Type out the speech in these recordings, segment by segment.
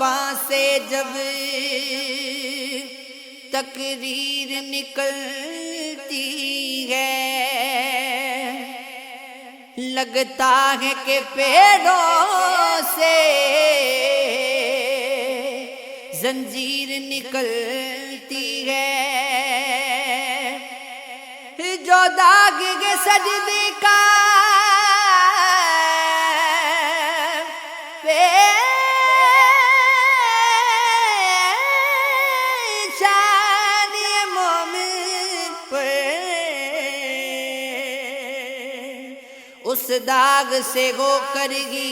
زباں سے جب تقریر نکلتی ہے، لگتا ہے کہ پیڑوں سے زنجیر نکلتی ہے، جو داغ کے سجدے کا اس داغ سے ہو کر ہی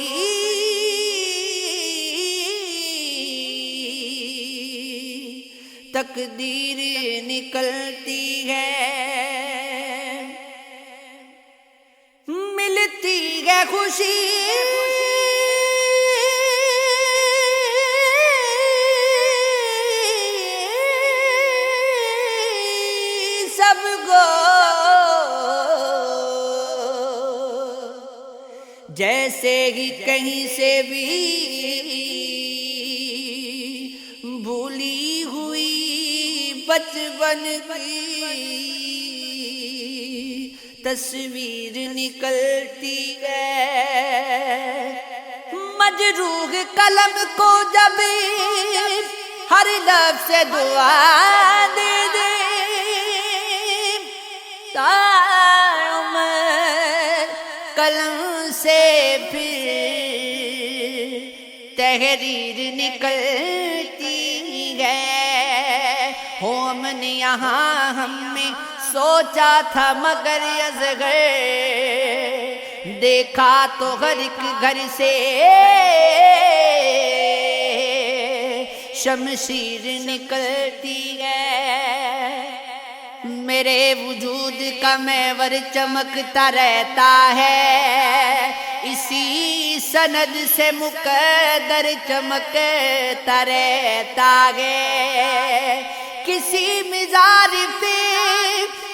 تقدیر نکلتی ہے، ملتی ہے خوشی سب کو، جیسے ہی کہیں سے بھی بھولی ہوئی بچپن کی تصویر نکلتی ہے، مجروح قلم کو جب ہر لفظ سے دعا دے دے تا عمر قلم سے پھر تحریر نکلتی ہے، ہو امن یہاں ہم نے سوچا تھا مگر اصغر دیکھا تو ہر ایک گھر سے شمشیر نکلتی ہے، میرے وجود کا محور چمکتا رہتا ہے، اسی سند سے مقدر چمکتا رہتا ہے، کسی مزار پہ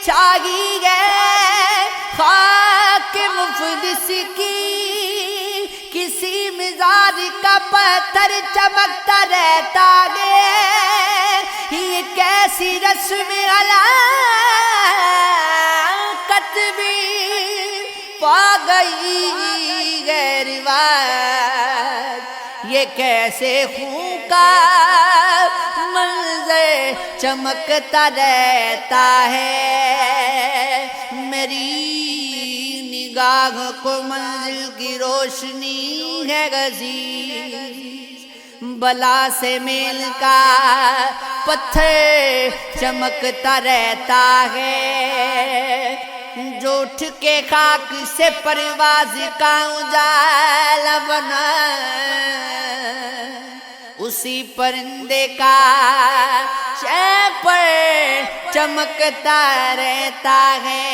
چھائی ہے خاک مفلس کی، کسی مزار کا پتھر چمکتا رہتا ہے، یہ کیسی رسم علاقت بھی پا گئی ہے روایت، یہ کیسے خون کا منظر چمکتا رہتا ہے، میری نگاہ کو منزل کی روشنی ہے عزیز، بلا سے میل کا پتھر چمکتا رہتا ہے، جو اٹھ کے خاک سے پرواز کا اجالا بنا، اسی پرندے کا شہ پر چمکتا رہتا ہے،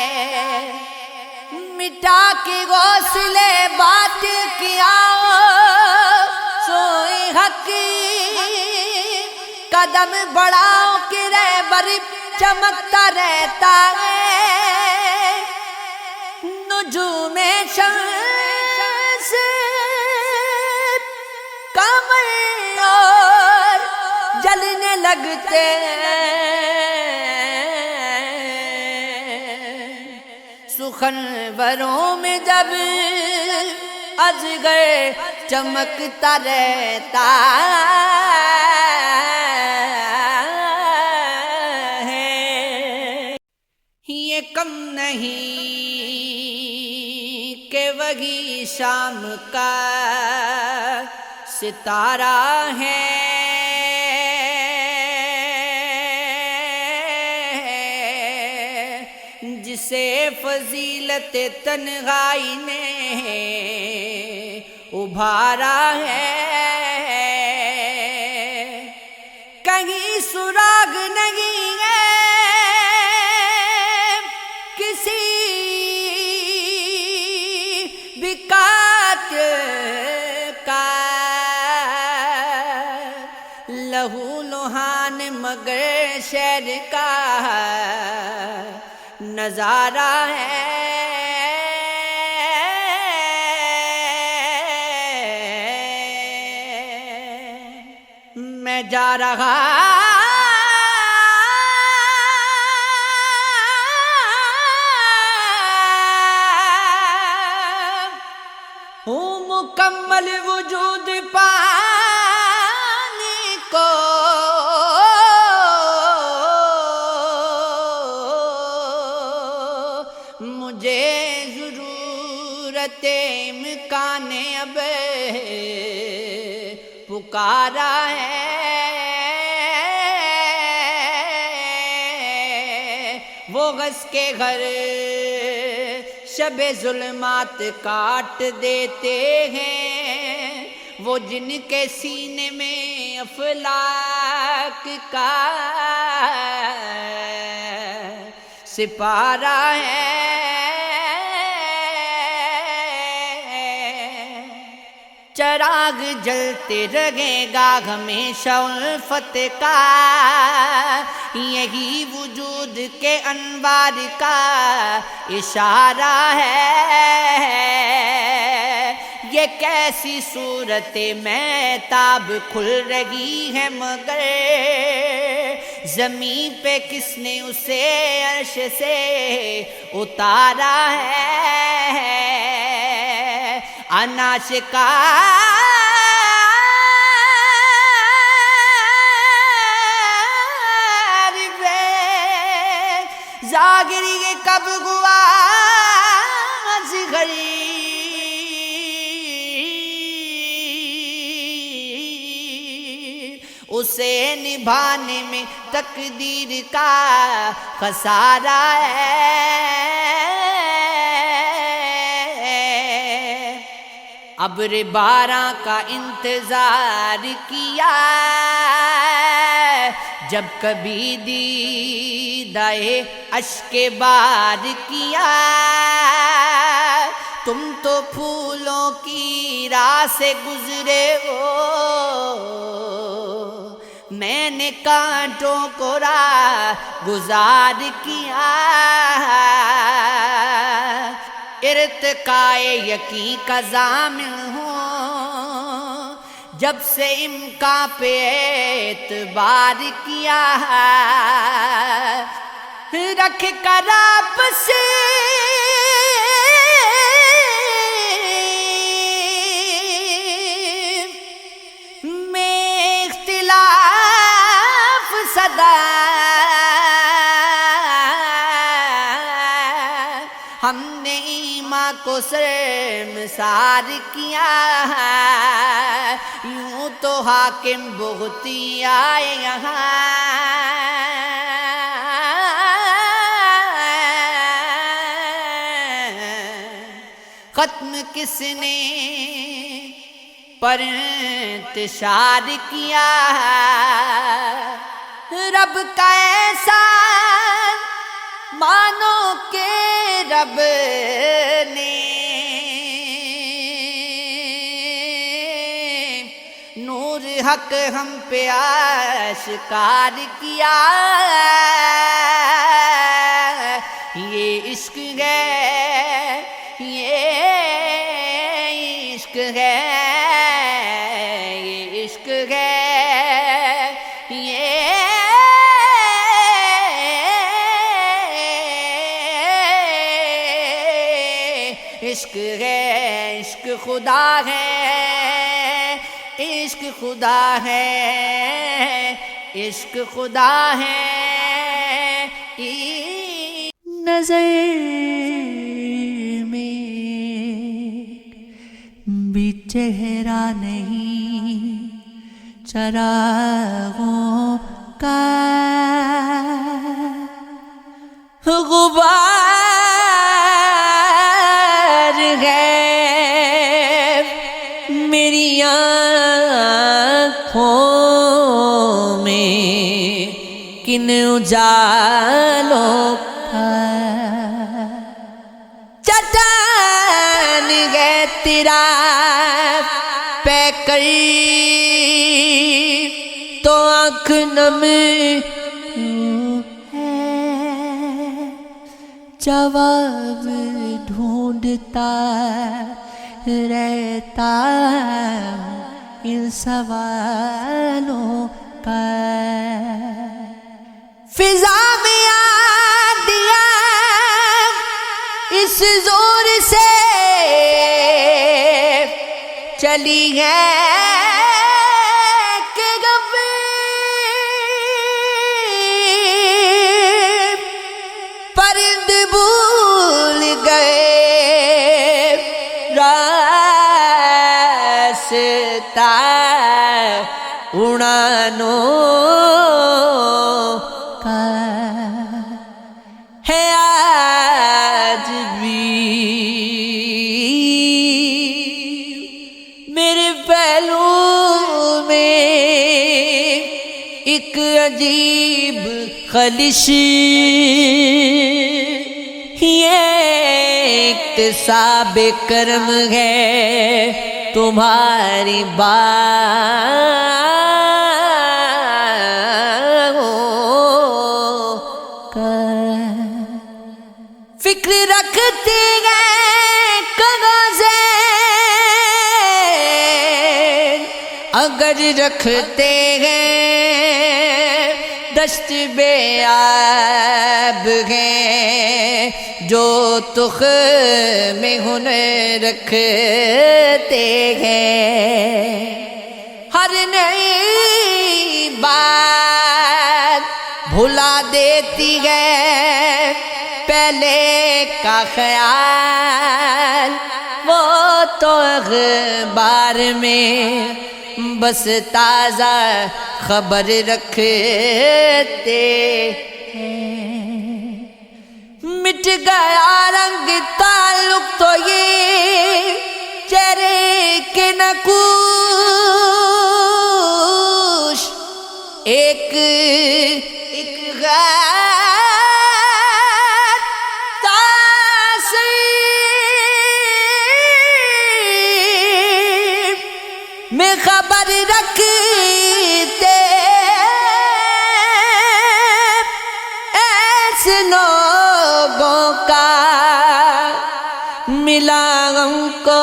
مٹا کے حوصلے بات کیا سوئے حق، قدم بڑھاؤ کہ رہبر چمکتا رہتا ہے، نجوم شمس قمر اور جلنے لگتے سخنوروں میں جب اجگر چمکتا رہتا ہے، یہ کم نہیں کہ وہی شام کا ستارہ ہے، جسے فضیلت تنہائی نے ابھارا ہے، کہیں سراغ نہیں ہے کسی بھی قاتل کا، لہو لہان مگر شہر کا نظارہ ہے، میں جا رہا ہوں مکمل وجود پانے کو، مجھے ضرورت امکان اب پکارا ہے، وہ غز کے گھر شب ظلمات کاٹ دیتے ہیں، وہ جن کے سینے میں افلاک کا سپارہ ہے، چراغ جلتے رہے گا ہمیشہ الفت کا، یہی وجود کے انوار کا اشارہ ہے، یہ کیسی صورت مہتاب کھل رہی ہے مگر زمین پہ کس نے اسے عرش سے اتارا ہے، اناشکار بے زاگری کب گواز گھری، اسے نبھانے میں تقدیر کا خسارہ ہے، ابر باران کا انتظار کیا جب کبھی دیدائے اشک بار کیا، تم تو پھولوں کی راہ سے گزرے ہو، میں نے کانٹوں کو راہ گزار کیا، ارتقاء یقین کا ضامن ہوں، جب سے امکان پہ اعتبار کیا، رکھ کر آپ سے میں اختلاف صدا، ہم نے ایمان کو شرمسار کیا، یوں تو حاکم بغتی آئے یہاں، ختم کس نے پر انتشار کیا، رب کا احسان مانو کہ رب نے نور حق ہم پہ آشکار کیا، یہ عشق ہے، یہ عشق ہے، یہ عشق ہے، یہ عشق ہے، عشق خدا ہے، عشق خدا ہے، عشق خدا ہے، نظر میں بھی چہرہ نہیں چراغوں کا، غبار ہے میری آنکھوں میں کن اجالوں کا، چٹان ہے تیرا پہ کر تو آنکھ نم جواب ڈھونڈتا رہتا ان سوالوں فضا میں آندیاں اس زور سے چلی ہیں کہ پرند بھول گئے راستہ اڑانوں کا ہے آج بھی میرے پہلو میں ایک عجیب خلش، یہ اکتساب کرم ہے تمہاری فکر رکھتے ہیں کہاں سے اگر رکھتے ہیں دشت بے عیب ہیں جو تخم ہنر رکھتے ہیں ہر نئی بات بھلا دیتی ہے پہلے کا خیال وہ تو اخبار میں بس تازہ خبر رکھتے ہیں مٹ گیا رنگ تعلق تو یہ چہرے کے نقوش ایک غیر تاثیر میں خبر رکھتے ایسے لوگوں کا ملا ہم کو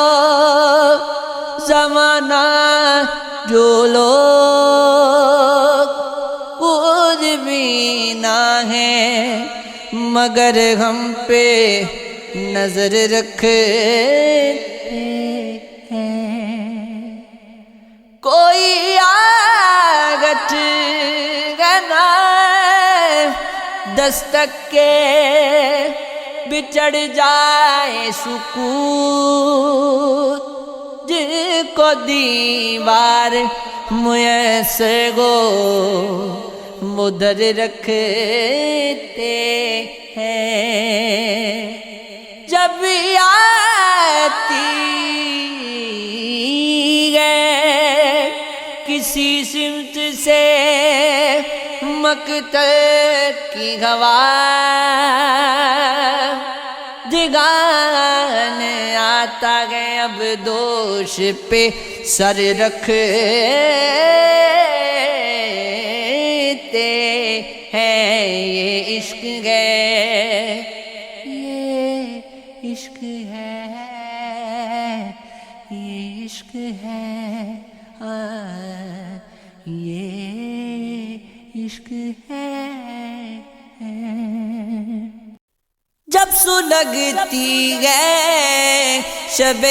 زمانہ جو لوگ خود بھی نہ ہیں مگر ہم پہ نظر رکھتے ہیں کوئی آگٹ گنا دستک کے بچڑ جائے سکوت جن کو دیوار میسر ہو مدر رکھتے ہیں جب آتی ہے کسی سمت سے مقتل کی ہوا جگان آتا ہے اب دوش پہ سر رکھتے ہیں یہ عشق ہے یہ عشق ہے یہ عشق ہے یہ عشق ہے جب سلگتی ہے شب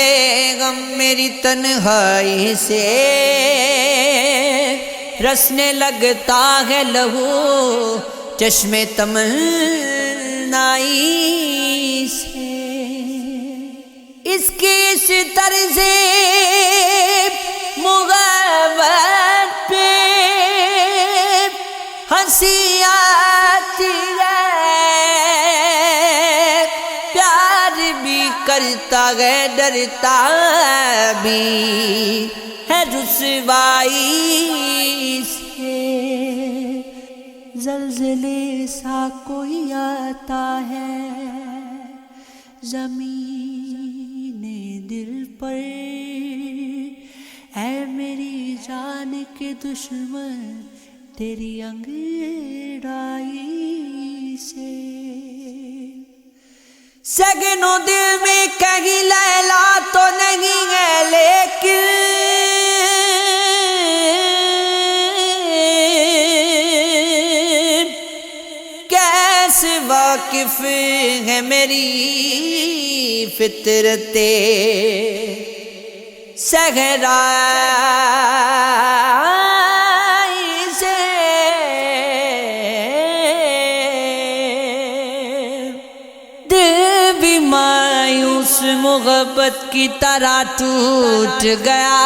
غم میری تنہائی سے رسنے لگتا ہے لہو چشم تمنائی سے اس کی اس طرز مغیبت پہ ہنسی آتی ہے پیار بھی کرتا ہے ڈرتا بھی ہے رسوائی سے زلزلے سا کوئی آتا ہے زمین دل پر اے میری جان کے دشمن تیری انگڑائی سے سگنوں دل میں کہیں لیلا تو نہیں ہے لیکن واقف ہے میری فطرت صحرائی سے، دل بھی مایوس محبت کی طرح ٹوٹ گیا،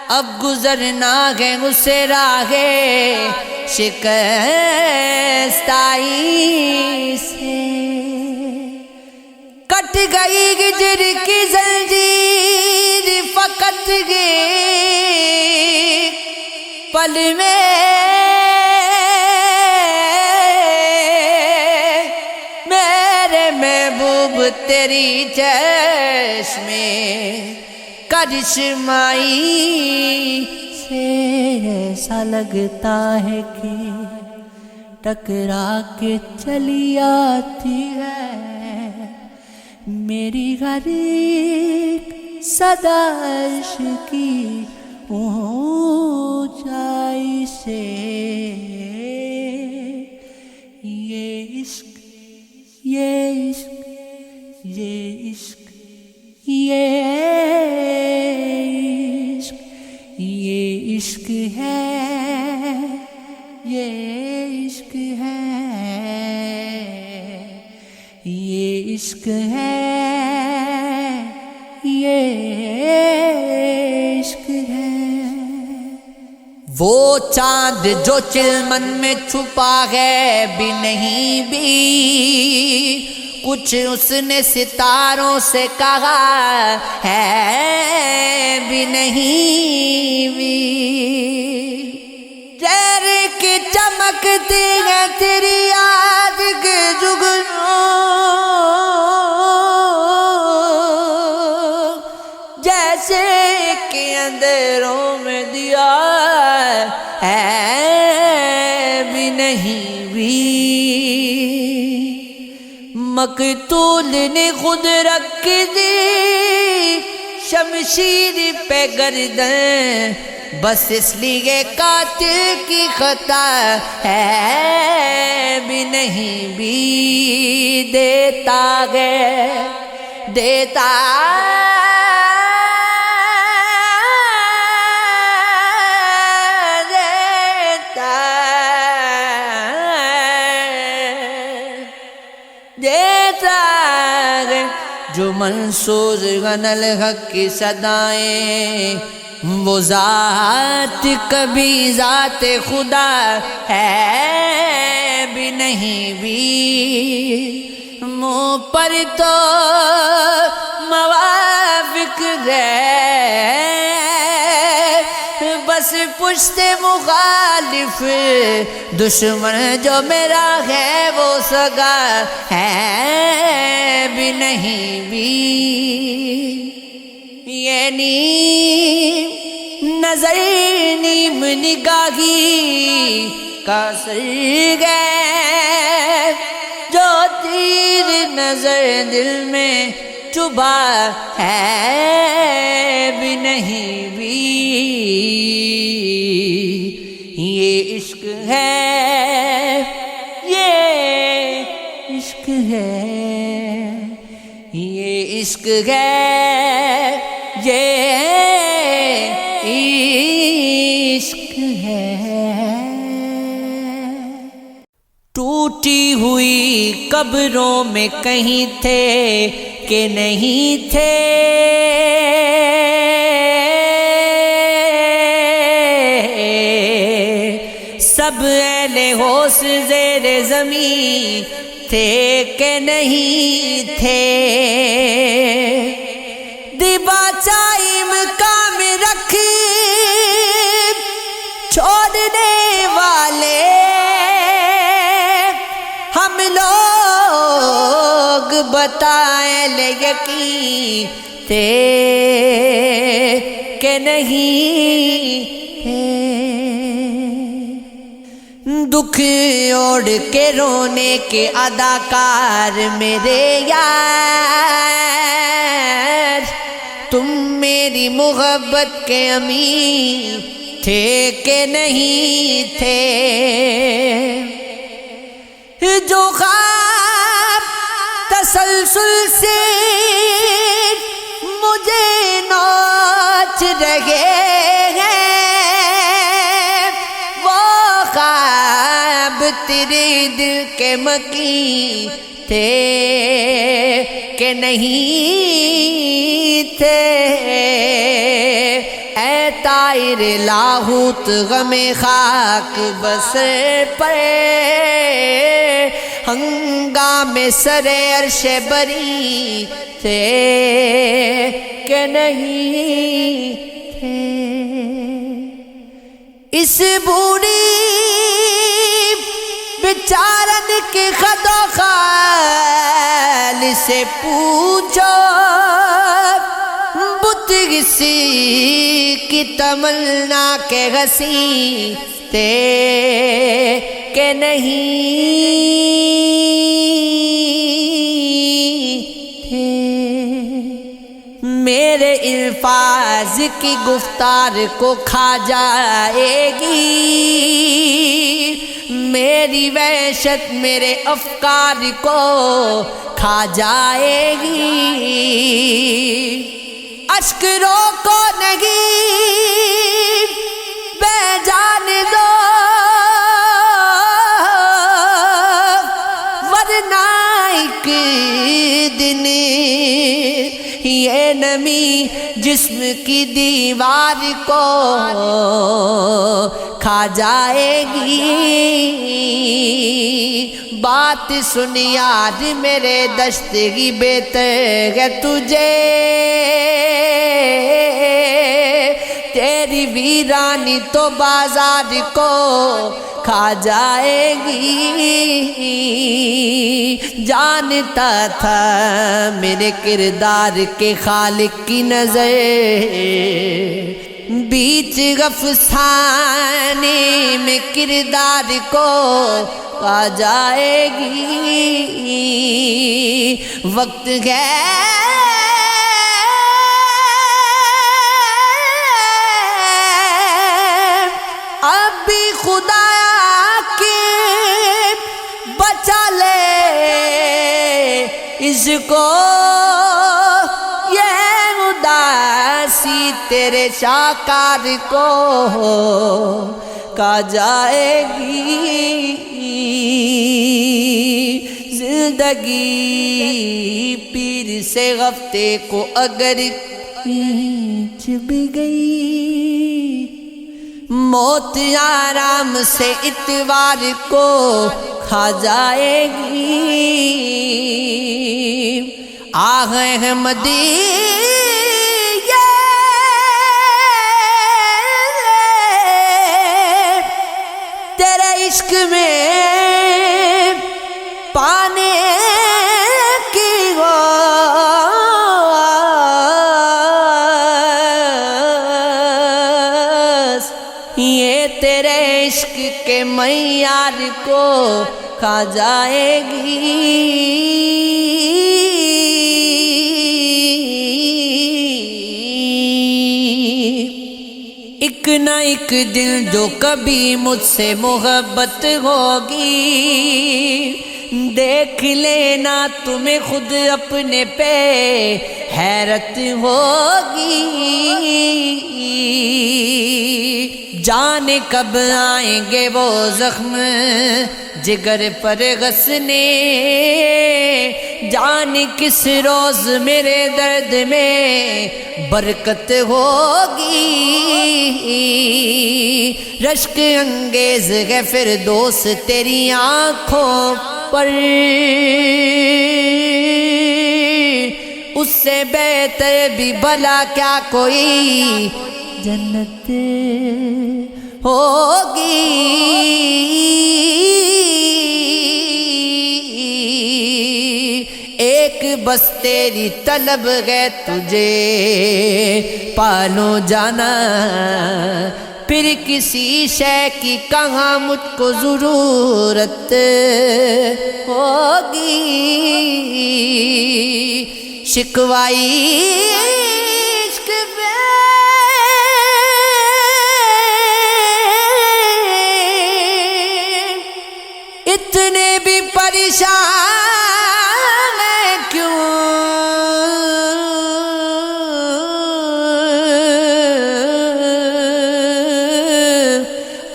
اب گزرنا ہے اسے راہ شکستائی سے، کٹ گئی ہجر کی زنجیر فقط گئی پل میں، میرے محبوب تیری چشم کرشمائی سے ایسا لگتا ہے کہ ٹکرا کے چلی آتی ہے میری ہر ایک صدا عشقی اونچائی سے، یہ عشق یہ عشق یہ عشق یہ عشق یہ عشق ہے، یہ عشق ہے، یہ عشق ہے، یہ عشق ہے۔ وہ چاند جو چلمن میں چھپا ہے بھی نہیں بھی، کچھ اس نے ستاروں سے کہا ہے بھی نہیں بھی، چہر کی چمکتی ہے تیری یاد کے جگنوں، جیسے کہ اندھیروں میں دیا ہے بھی نہیں بھی، مقتول نے خود رکھ دی شمشیر پہ گردن، بس اس لیے قاتل کی خطا ہے بھی نہیں بھی، دیتا ہے دیتا جو منصور غن الحق کی صدائیں، وہ ذات کبھی ذات خدا ہے بھی نہیں بھی، منہ پر تو موافق ہے، بس پشت مخالف دشمن جو میرا ہے وہ سگا ہے بھی نہیں بھی، یہ نیم نظر نیم نگاہی کا سر گئے، جو تیر نظر دل میں چبھا ہے بھی نہیں بھی، یہ عشق ہے، یہ عشق ہے، یہ عشق ہے، یہ عشق ہے۔ ٹوٹی ہوئی قبروں میں کہیں تھے کہ نہیں تھے، سب اہل ہوش زیر زمین تھے کہ نہیں تھے، دباچائی مقام رکھ چھوڑنے والے ہم لوگ بتائیں لے یقین تھے کہ نہیں تھے، دکھ اوڑھ کے رونے کے اداکار میرے یار، تم میری محبت کے امین تھے کہ نہیں تھے، جو خواب تسلسل سے مجھے نوچ رہے ہیں، وہ خواب تیرے دل کے مکیں تھے کہ نہیں تھے؟ اے طائر لاہوت غم خاک بسر پر ہنگام سر عرش بری تھے کہ نہیں تھے؟ اس بوڑھی بیچارن کے خد و خال سے پوچھو، بت کسی کی تمنا کے غسی تھے کہ نہیں تھے؟ میرے الفاظ کی گفتار کو کھا جائے گی میری وحشت، میرے افکار کو کھا جائے گی۔ اشک روکو نہیں، بہ جان دو، ورنہ ایک دن یہ نمی جسم کی دیوار کو کھا جائے گی۔ بات سن یار میرے دشتگی بہتر ہے تجھے، تیری ویرانی تو بازار کو کھا جائے گی۔ جانتا تھا میرے کردار کے خالق کی نظر بیچ افسانے میں کردار کو کھا جائے گی۔ وقت ہے اب بھی خدا کے بچا لے اس کو، یہ اداسی تیرے شاکار کو کھا جائے گی۔ زندگی پیر سے ہفتے کو اگر کھینچ بھی گئی، موت آرام سے اتوار کو کھا جائے گی۔ آہ احمدی تیرے عشق میں پانے کی غوث، یہ تیرے عشق کے معیار کو کھا جائے گی۔ ایک نہ ایک دن جو کبھی مجھ سے محبت ہوگی، دیکھ لینا تمہیں خود اپنے پہ حیرت ہوگی۔ جانے کب آئیں گے وہ زخم جگر پر غسنے، جانے کس روز میرے درد میں برکت ہوگی۔ رشک انگیز ہے فردوس تیری آنکھوں پر، اس سے بہتر بھی بھلا کیا کوئی جنت ہوگی۔ ایک بس تیری طلب ہے تجھے پالو جانا، پھر کسی شے کی کہاں مجھ کو ضرورت ہوگی۔ شکوائی عشق پہ اتنے بھی پریشان ہے کیوں،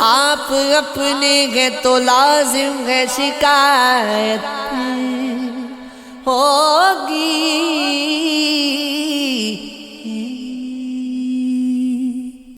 آپ اپنے ہیں تو لازم ہے شکایت،